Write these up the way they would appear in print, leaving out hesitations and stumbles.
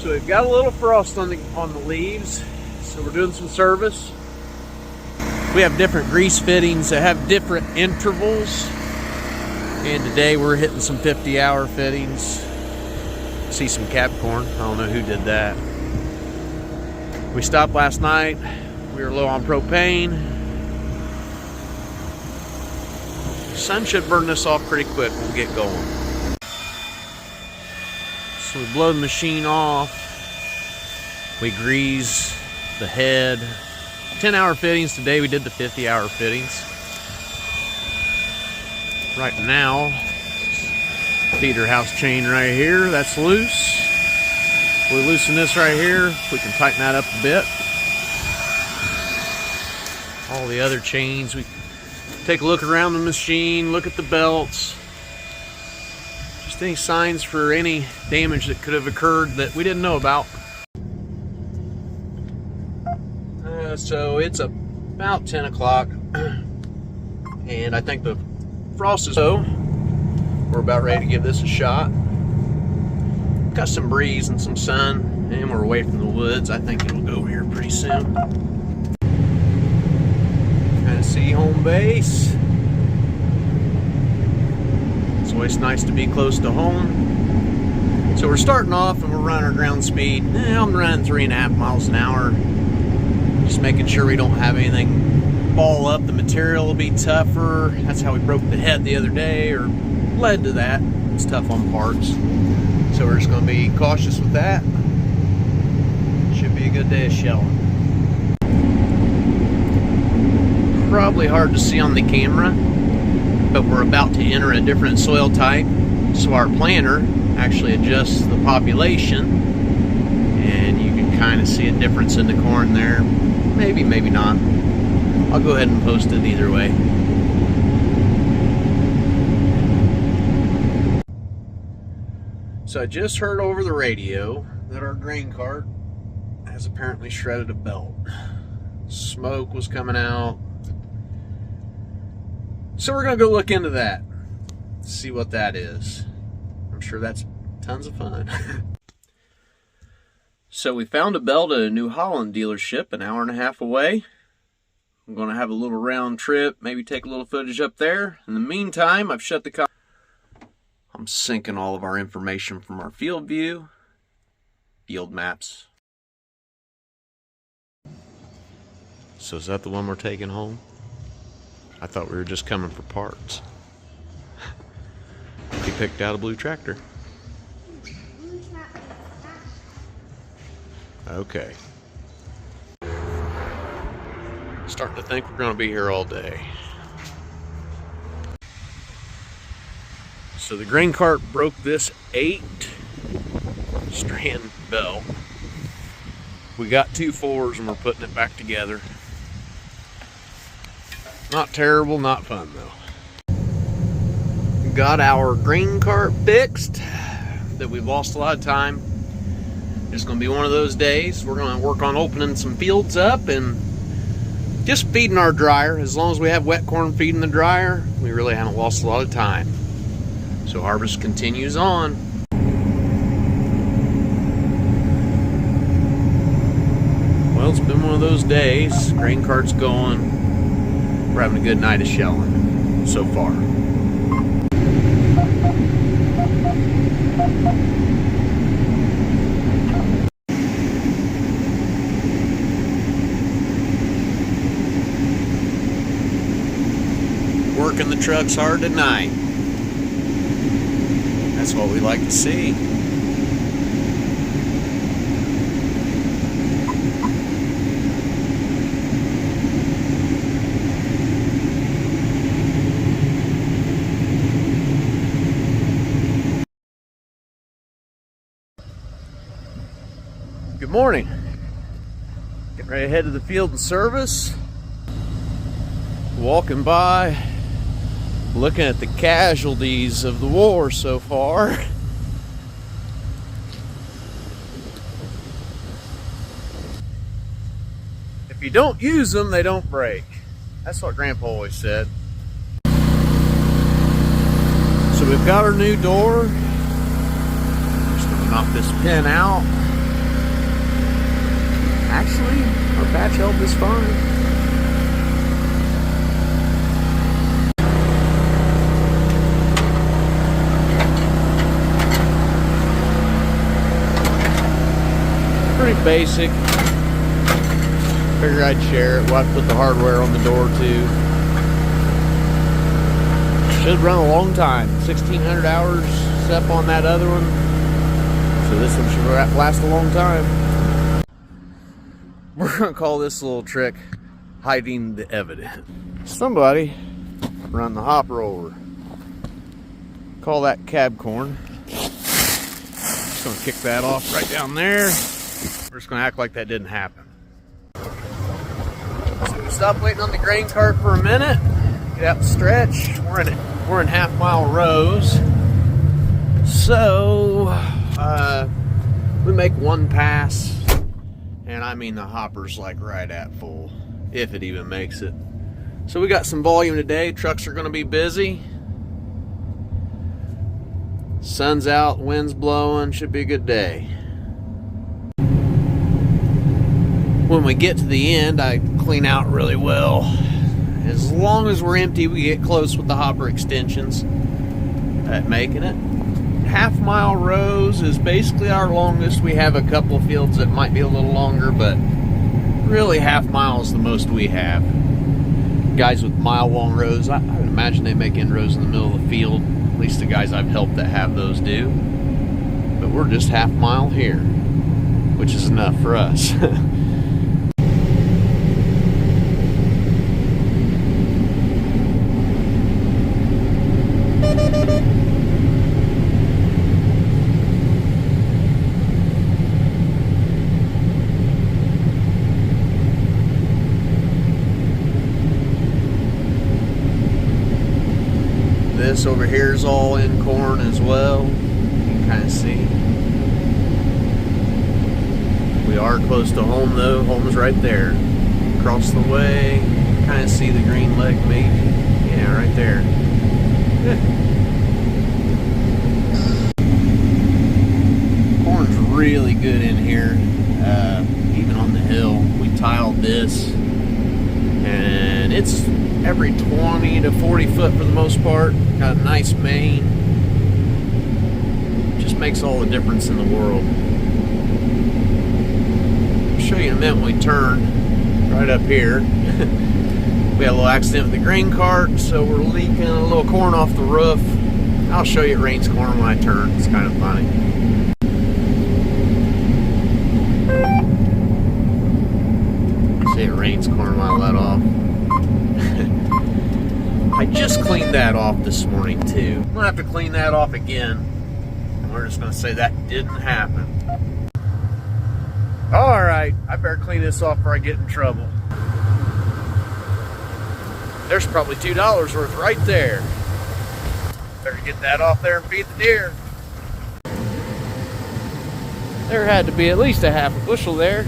So we've got a little frost on the leaves, so we're doing some service. We have different grease fittings that have different intervals, and today we're hitting some 50-hour fittings. See some Capricorn. I don't know who did that. We stopped last night. We were low on propane. The sun should burn this off pretty quick. We'll get going. So we blow the machine off. We grease the head. 10-hour fittings. Today we did the 50-hour fittings. Right now, feeder house chain right here, that's loose. We loosen this right here. We can tighten that up a bit. All the other chains, we take a look around the machine, look at the belts. Just any signs for any damage that could have occurred that we didn't know about. So it's about 10 o'clock, and I think the frost is low. We're about ready to give this a shot. Got some breeze and some sun, and we're away from the woods. I think it'll go here pretty soon. Kind of see home base. It's always nice to be close to home. So we're starting off and we're running our ground speed. I'm running 3.5 miles an hour. Just making sure we don't have anything ball up. The material will be tougher. That's how we broke the head the other day, or led to that. It's tough on parts. So we're just going to be cautious with that. Should be a good day of shelling. Probably hard to see on the camera, but we're about to enter a different soil type. So our planter actually adjusts the population, and you can kind of see a difference in the corn there. Maybe, maybe not. I'll go ahead and post it either way. So I just heard over the radio that our grain cart has apparently shredded a belt. Smoke was coming out. So we're going to go look into that. See what that is. I'm sure that's tons of fun. So we found a belt at a New Holland dealership an hour and a half away. I'm going to have a little round trip, maybe take a little footage up there. In the meantime, I've shut the car. I'm syncing all of our information from our field view, field maps. So is that the one we're taking home? I thought we were just coming for parts. He picked out a blue tractor. Okay. Starting to think we're going to be here all day. So the grain cart broke this 8-strand belt. We got 2 4s and we're putting it back together. Not terrible, not fun though. Got our grain cart fixed. That we've lost a lot of time. It's going to be one of those days. We're going to work on opening some fields up and just feeding our dryer. As long as we have wet corn feeding the dryer, we really haven't lost a lot of time. So harvest continues on. Well, it's been one of those days. Grain cart's going. We're having a good night of shelling so far. Working the trucks hard tonight. That's what we like to see. Good morning. Getting ready to head to the field and service. Walking by, looking at the casualties of the war so far. If you don't use them, they don't break. That's what Grandpa always said. So we've got our new door. Just gonna knock this pin out. Actually, our batch help is fine. Pretty basic. Figured I'd share it. We'll have to put the hardware on the door too. Should run a long time. 1,600 hours up on that other one. So this one should last a long time. We're gonna call this little trick hiding the evidence. Somebody run the hopper over. Call that cab corn. Just gonna kick that off right down there. We're just gonna act like that didn't happen. So we stop waiting on the grain cart for a minute. Get out the stretch. We're in half-mile rows. So we make one pass. And I mean the hopper's like right at full, if it even makes it. So we got some volume today. Trucks are going to be busy. Sun's out, wind's blowing, should be a good day. When we get to the end, I clean out really well. As long as we're empty, we get close with the hopper extensions at making it. Half-mile rows is basically our longest. We have a couple of fields that might be a little longer, but really half-mile is the most we have. Guys with mile-long rows, I would imagine they make inrows in the middle of the field. At least the guys I've helped that have those do. But we're just half-mile here, which is enough for us. This over here is all in corn as well. You can kind of see. We are close to home though. Home's right there. Across the way. Kind of see the green leg maybe. Yeah, right there. Yeah. Corn's really good in here. Even on the hill. We tiled this. And it's every 20 to 40 foot for the most part. Got a nice mane. Just makes all the difference in the world. I'll show you in a minute when we turn right up here. We had a little accident with the grain cart, so we're leaking a little corn off the roof. I'll show you it rains corn when I turn. It's kind of funny. See, it rains corn when I let off. I just cleaned that off this morning too. I'm gonna have to clean that off again. And we're just gonna say that didn't happen. Alright, I better clean this off before I get in trouble. There's probably $2 worth right there. Better get that off there and feed the deer. There had to be at least a half a bushel there.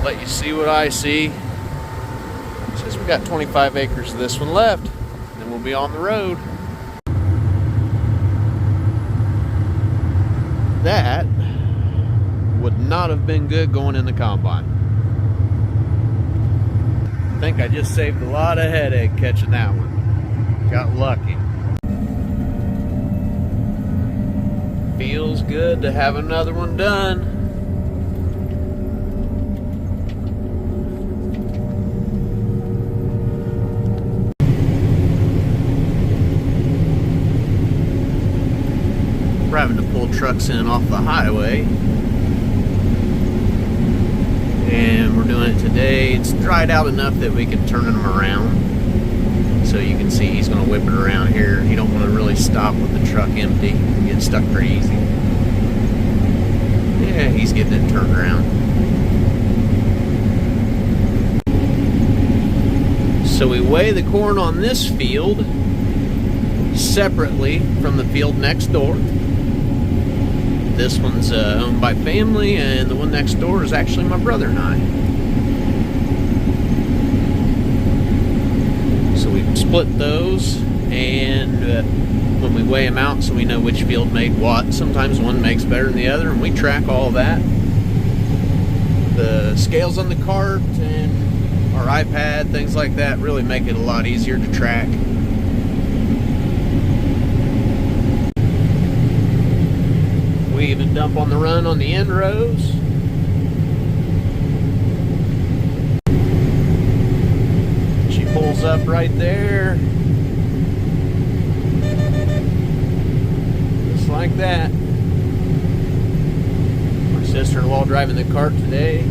Let you see what I see. It says we got 25 acres of this one left, and then we'll be on the road. That would not have been good going in the combine. I think I just saved a lot of headache catching that one. Got lucky. Feels good to have another one done. We're having to pull trucks in off the highway, and we're doing it today. It's dried out enough that we can turn them around, so you can see he's going to whip it around here. You don't want to really stop with the truck empty. You get stuck pretty easy. Yeah, he's getting it turned around. So we weigh the corn on this field separately from the field next door. This one's owned by family, and the one next door is actually my brother and I. So we split those. and when we weigh them out so we know which field made what. Sometimes one makes better than the other, and we track all that. The scales on the cart and our iPad, things like that, really make it a lot easier to track. We even dump on the run on the end rows. She pulls up right there. Just like that. My sister-in-law driving the cart today.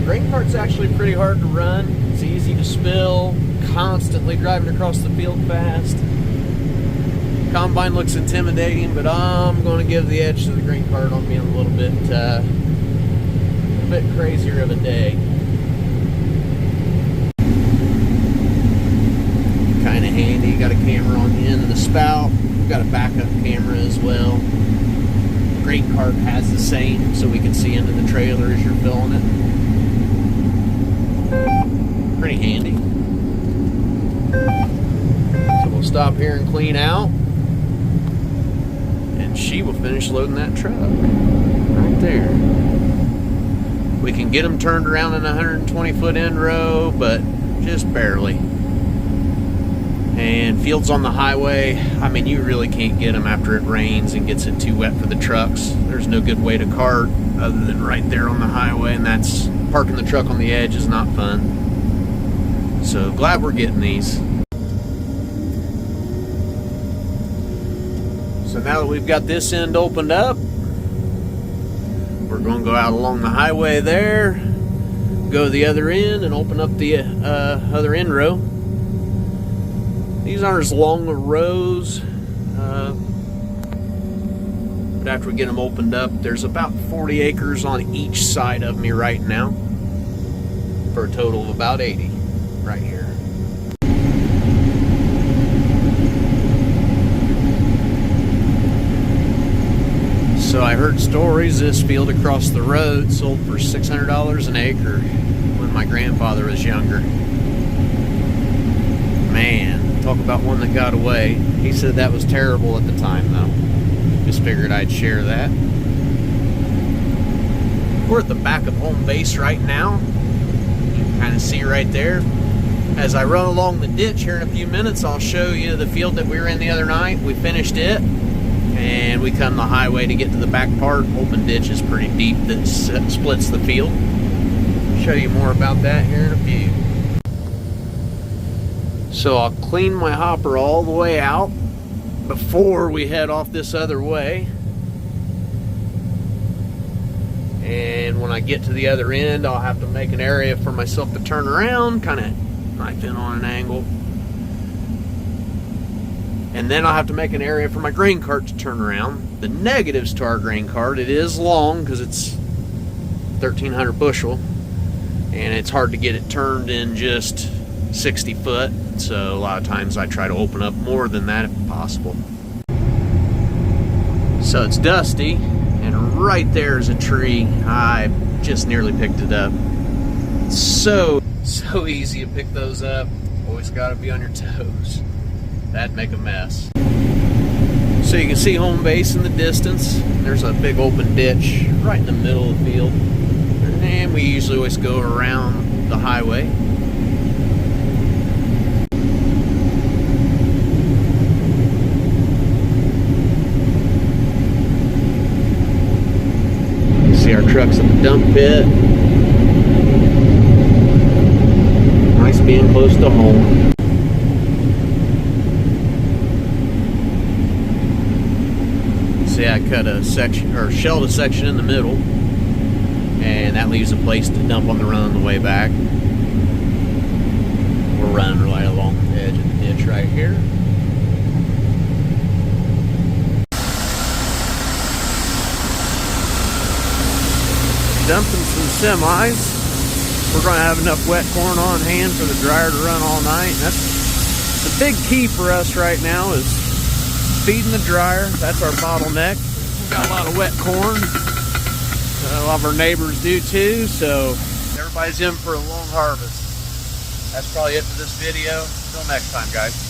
Grain cart's actually pretty hard to run. It's easy to spill, constantly driving across the field fast. Combine looks intimidating, but I'm going to give the edge to the grain cart on being a little bit crazier of a day. Kind of handy. Got a camera on the end of the spout. Got a backup camera as well. Grain cart has the same, so we can see into the trailer as you're filling it. Pretty handy. So we'll stop here and clean out, and she will finish loading that truck right there. We can get them turned around in a 120-foot end row, but just barely. And fields on the highway, I mean, you really can't get them after it rains and gets it too wet for the trucks. There's no good way to cart other than right there on the highway, and that's parking the truck on the edge is not fun. So glad we're getting these. So now that we've got this end opened up, we're going to go out along the highway there, go to the other end and open up the other end row. These aren't as long of rows, but after we get them opened up, there's about 40 acres on each side of me right now, for a total of about 80 right here. So I heard stories this field across the road sold for $600 an acre when my grandfather was younger. Man, talk about one that got away. He said that was terrible at the time, though. Just figured I'd share that. We're at the back of home base right now. You can kind of see right there. As I run along the ditch here in a few minutes, I'll show you the field that we were in the other night. We finished it, and we come the highway to get to the back part. Open ditch is pretty deep that splits the field. I'll show you more about that here in a few. So I'll clean my hopper all the way out before we head off this other way. And when I get to the other end, I'll have to make an area for myself to turn around, kind of knife in on an angle. And then I'll have to make an area for my grain cart to turn around. The negatives to our grain cart, it is long because it's 1,300 bushel, and it's hard to get it turned in just 60 foot. So a lot of times I try to open up more than that if possible. So it's dusty, and right there is a tree. I just nearly picked it up. So easy to pick those up. Always got to be on your toes. That'd make a mess. So you can see home base in the distance. There's a big open ditch right in the middle of the field. And we usually always go around the highway. See our trucks at the dump pit. Nice being close to home. See, I cut a section, or shelled a section in the middle, and that leaves a place to dump on the run on the way back. We're running right along the edge of the ditch right here. Dumping some semis. We're going to have enough wet corn on hand for the dryer to run all night. And that's the big key for us right now, is feeding the dryer. That's our bottleneck. Got a lot of wet corn. A lot of our neighbors do too, so everybody's in for a long harvest. That's probably it for this video. Until next time, guys.